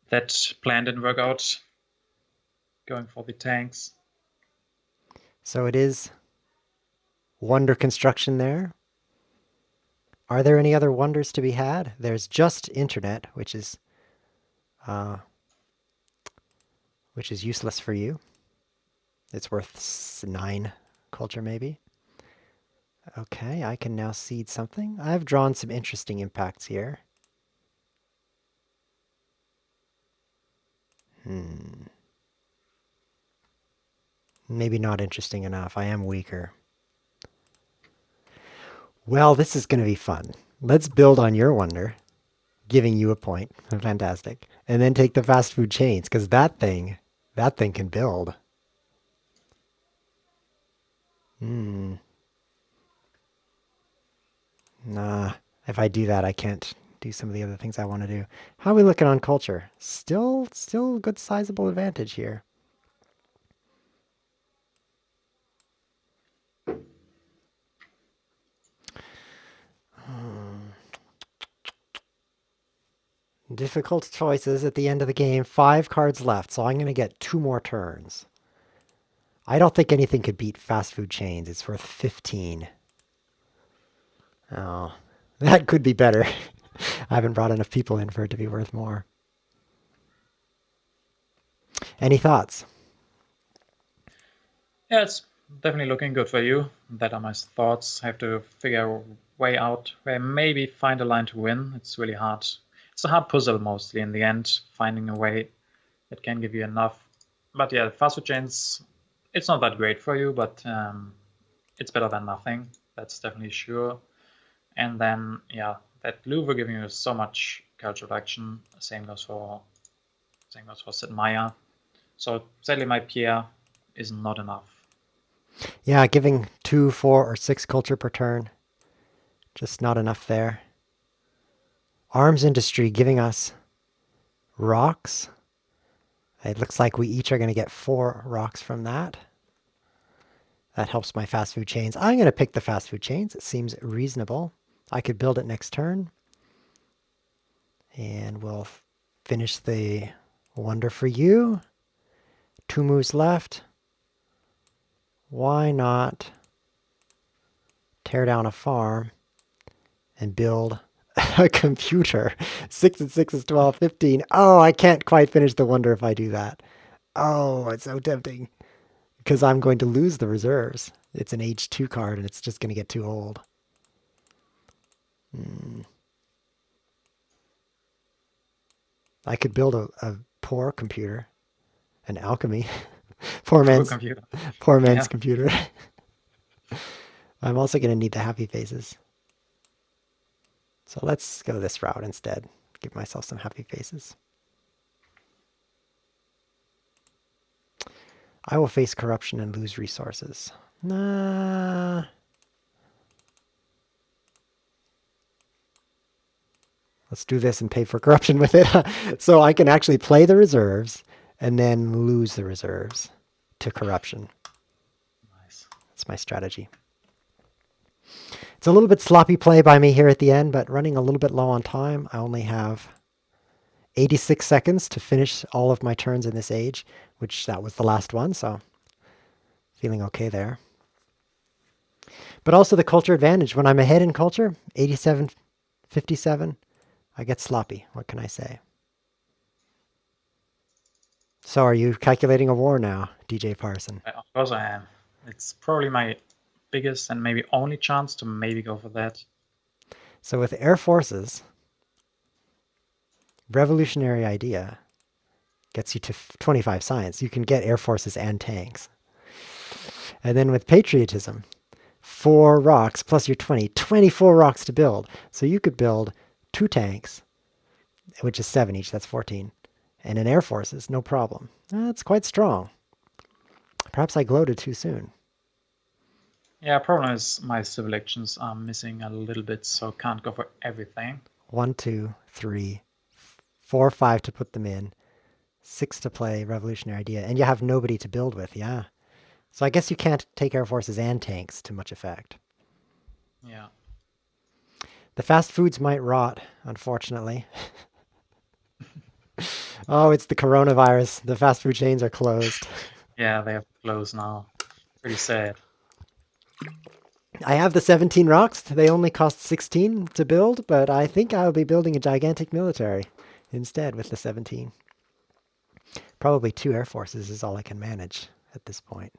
that plan didn't work out. Going for the tanks. So it is wonder construction there. Are there any other wonders to be had? There's just internet, which is useless for you. It's worth 9 culture, maybe. Okay, I can now seed something. I've drawn some interesting impacts here. Maybe not interesting enough. I am weaker. Well, this is going to be fun. Let's build on your wonder, giving you a point. Fantastic. And then take the fast food chains, because that thing can build. Nah, if I do that, I can't do some of the other things I want to do. How are we looking on culture? Still good sizable advantage here. Difficult choices at the end of the game. 5 cards left, so I'm going to get 2 more turns. I don't think anything could beat fast food chains. It's worth 15. Oh, that could be better. I haven't brought enough people in for it to be worth more. Any thoughts? Yeah, it's definitely looking good for you. That are my thoughts. I have to figure a way out where maybe find a line to win. It's really hard. It's a hard puzzle mostly in the end, finding a way that can give you enough. But yeah, fast food chains, it's not that great for you, but it's better than nothing. That's definitely sure. And then, yeah, that Louvre giving you so much culture action. Same goes for Sid Meier. So sadly, my Pierre is not enough. Yeah, giving 2, 4, or 6 culture per turn. Just not enough there. Arms industry giving us rocks. It looks like we each are going to get 4 rocks from that. That helps my fast food chains. I'm going to pick the fast food chains. It seems reasonable. I could build it next turn. And we'll finish the wonder for you. 2 moves left. Why not tear down a farm and build a computer? 6 and 6 is 12, 15. Oh, I can't quite finish the wonder if I do that. Oh, it's so tempting. Because I'm going to lose the reserves. It's an age 2 card and it's just going to get too old. I could build a poor computer. An alchemy. Poor man's computer. Computer. I'm also going to need the happy faces. So let's go this route instead. Give myself some happy faces. I will face corruption and lose resources. Nah. Let's do this and pay for corruption with it. So I can actually play the reserves and then lose the reserves to corruption. Nice. That's my strategy. It's a little bit sloppy play by me here at the end, but running a little bit low on time. I only have 86 seconds to finish all of my turns in this age, which that was the last one, so feeling okay there. But also the culture advantage. When I'm ahead in culture, 87, 57, I get sloppy. What can I say? So are you calculating a war now, DJ Parson? Of course I am. It's probably my biggest and maybe only chance to maybe go for that. So with air forces, revolutionary idea gets you to 25 science. You can get air forces and tanks. And then with patriotism, 4 rocks plus your 24 rocks to build. So you could build 2 tanks, which is 7 each, that's 14. And an air forces, no problem. That's quite strong. Perhaps I gloated too soon. Yeah, problem is my civil actions are missing a little bit, so can't go for everything. 1, 2, 3, 4, 5 to put them in. 6 to play revolutionary idea. And you have nobody to build with, yeah. So I guess you can't take air forces and tanks to much effect. Yeah. The fast foods might rot, unfortunately. Oh, it's the coronavirus. The fast food chains are closed. Yeah, they have to close now. Pretty sad. I have the 17 rocks. They only cost 16 to build, but I think I'll be building a gigantic military instead with the 17. Probably 2 air forces is all I can manage at this point.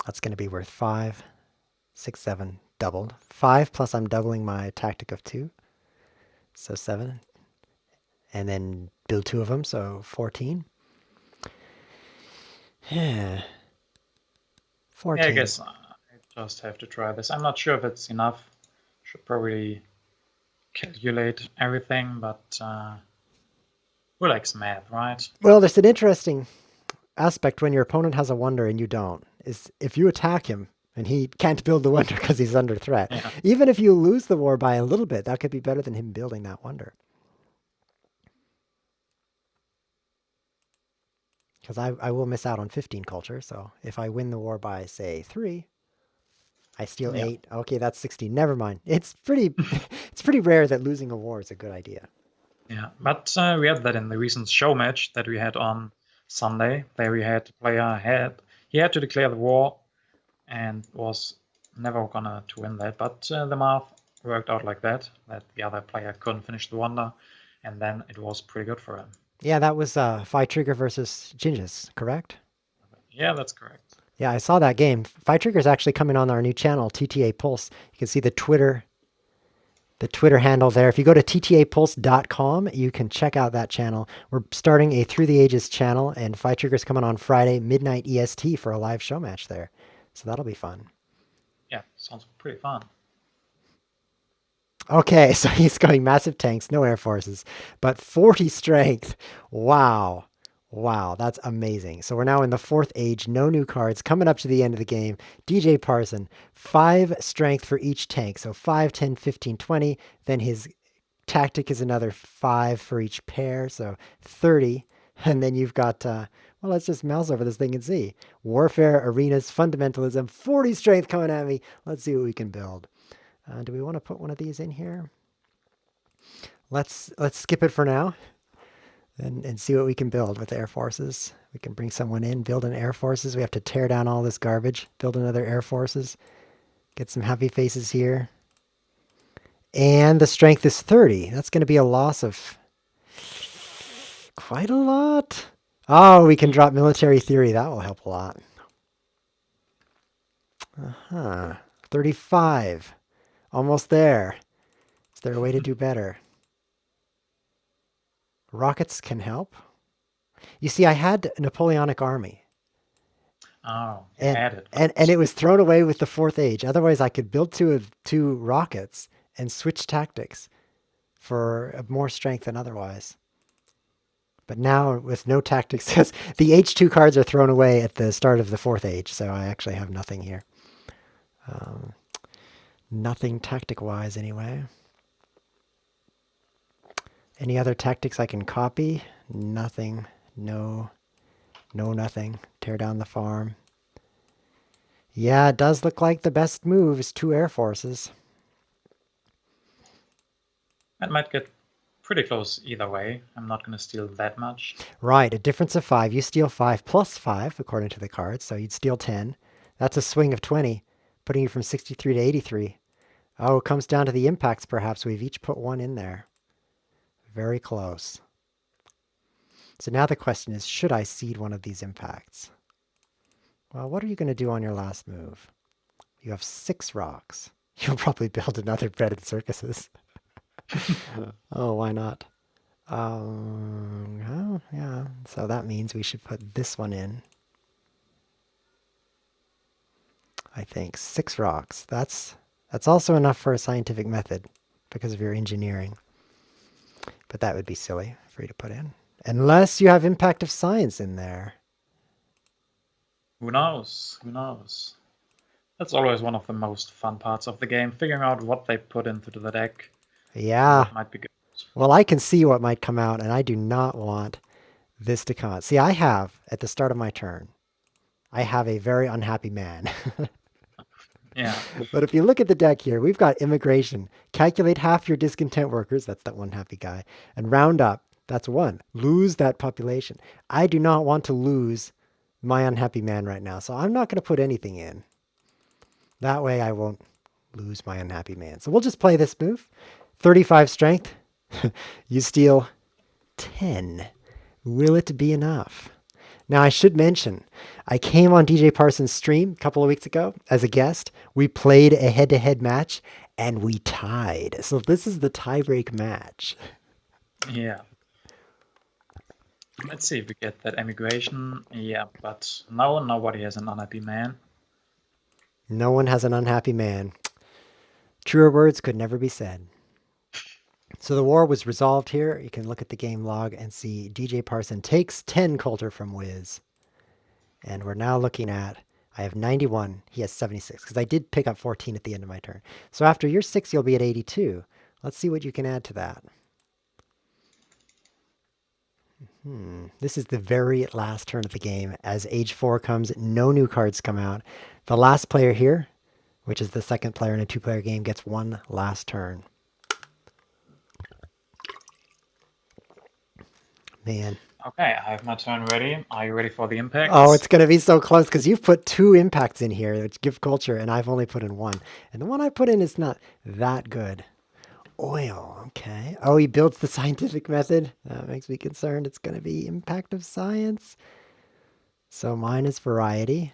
That's going to be worth 5, 6, 7 doubled. 5 plus I'm doubling my tactic of 2. So 7. And then build 2 of them, so 14. Yeah. 14. Yeah, I guess I just have to try this. I'm not sure if it's enough. Should probably calculate everything, but who likes math, right? Well, there's an interesting aspect when your opponent has a wonder and you don't, is if you attack him and he can't build the wonder because he's under threat. Yeah. Even if you lose the war by a little bit, that could be better than him building that wonder. Because I will miss out on 15 culture, so if I win the war by, say, 3, I steal 8. Okay, that's 16. Never mind. It's pretty rare that losing a war is a good idea. Yeah, but we had that in the recent show match that we had on Sunday. There we had the player he had to declare the war and was never gonna to win that. But the math worked out like that the other player couldn't finish the wonder, and then it was pretty good for him. Yeah, that was Fight Trigger versus Gingis, correct? Yeah, that's correct. Yeah, I saw that game. Fight Trigger is actually coming on our new channel, TTA Pulse. You can see the Twitter handle there. If you go to ttapulse.com, you can check out that channel. We're starting a Through the Ages channel, and Fight Trigger's coming on Friday, midnight EST, for a live show match there. So that'll be fun. Yeah, sounds pretty fun. Okay, so he's going massive tanks, no air forces, but 40 strength. Wow. Wow, that's amazing. So we're now in the 4th age, no new cards, coming up to the end of the game. DJ Parson, 5 strength for each tank. So 5, 10, 15, 20. Then his tactic is another 5 for each pair, so 30. And then you've got, well, let's just mouse over this thing and see. Warfare, arenas, fundamentalism, 40 strength coming at me. Let's see what we can build. Do we want to put one of these in here? Let's skip it for now and see what we can build with air forces. We can bring someone in, build an air forces. We have to tear down all this garbage, build another air forces, get some happy faces here. And the strength is 30. That's going to be a loss of quite a lot. Oh, we can drop military theory. That will help a lot. 35. Almost there. Is there a way to do better? Rockets can help. You see, I had a Napoleonic army. Oh, and it was thrown away with the 4th age. Otherwise, I could build two rockets and switch tactics for more strength than otherwise. But now, with no tactics, the H2 cards are thrown away at the start of the 4th age, so I actually have nothing here. Nothing tactic-wise, anyway. Any other tactics I can copy? Nothing. No, nothing. Tear down the farm. Yeah, it does look like the best move is 2 air forces. That might get pretty close either way. I'm not going to steal that much. Right, a difference of 5. You steal 5 plus 5, according to the cards, so you'd steal 10. That's a swing of 20, putting you from 63 to 83. Oh, it comes down to the impacts, perhaps. We've each put 1 in there. Very close. So now the question is, should I seed one of these impacts? Well, what are you going to do on your last move? You have 6 rocks. You'll probably build another bread and circuses. Oh, why not? Oh, yeah. So that means we should put this one in. I think 6 rocks. That's also enough for a scientific method because of your engineering. But that would be silly for you to put in. Unless you have impact of science in there. Who knows? Who knows? That's always one of the most fun parts of the game, figuring out what they put into the deck. Yeah. That might be good. Well, I can see what might come out, and I do not want this to come out. See, I have, at the start of my turn, I have a very unhappy man. Yeah. But if you look at the deck here, we've got immigration. Calculate half your discontent workers. That's that one happy guy. And round up. That's one. Lose that population. I do not want to lose my unhappy man right now. So I'm not going to put anything in. That way I won't lose my unhappy man. So we'll just play this move. 35 strength. You steal 10. Will it be enough? Now, I should mention, I came on DJ Parsons' stream a couple of weeks ago as a guest. We played a head-to-head match, and we tied. So this is the tiebreak match. Yeah. Let's see if we get that emigration. Yeah, but no, nobody has an unhappy man. No one has an unhappy man. Truer words could never be said. So the war was resolved here. You can look at the game log and see DJ Parson takes 10 Coulter from Wiz. And we're now looking at, I have 91, he has 76, because I did pick up 14 at the end of my turn. So after your 6, you'll be at 82. Let's see what you can add to that. This is the very last turn of the game. As age 4 comes, no new cards come out. The last player here, which is the second player in a 2-player game, gets one last turn. Man. Okay, I have my turn ready. Are you ready for the impact? Oh, it's going to be so close because you've put 2 impacts in here, which give culture, and I've only put in 1. And the one I put in is not that good. Oil, okay. Oh, he builds the scientific method. That makes me concerned. It's going to be impact of science. So mine is variety.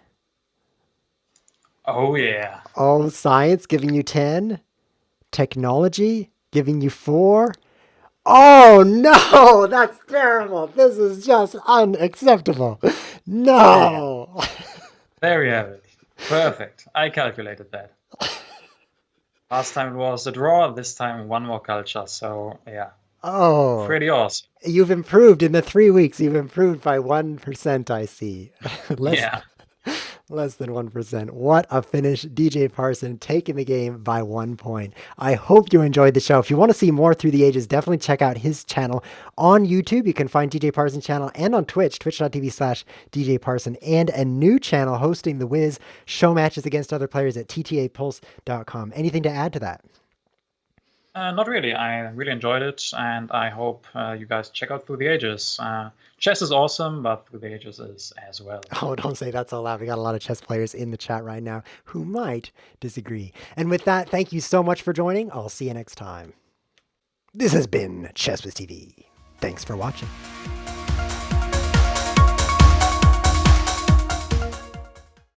Oh, yeah. Oh, science giving you 10. Technology giving you 4. Oh, no, that's terrible. This is just unacceptable. No. Yeah. There we have it. Perfect. I calculated that. Last time it was a draw, this time 1 more culture. So, yeah. Oh. Pretty awesome. You've improved in the 3 weeks. You've improved by 1%, I see. Yeah. Less than 1%. What a finish. DJ Parson taking the game by 1 point. I hope you enjoyed the show. If you want to see more Through the Ages, definitely check out his channel on YouTube. You can find DJ Parson's channel and on Twitch, twitch.tv/DJ Parson, and a new channel hosting the Wiz show matches against other players at ttapulse.com. Anything to add to that? Not really. I really enjoyed it, and I hope you guys check out Through the Ages. Chess is awesome, but Through the Ages is as well. Oh, don't say that so loud. We got a lot of chess players in the chat right now who might disagree. And with that, thank you so much for joining. I'll see you next time. This has been ChessWhiz TV. Thanks for watching.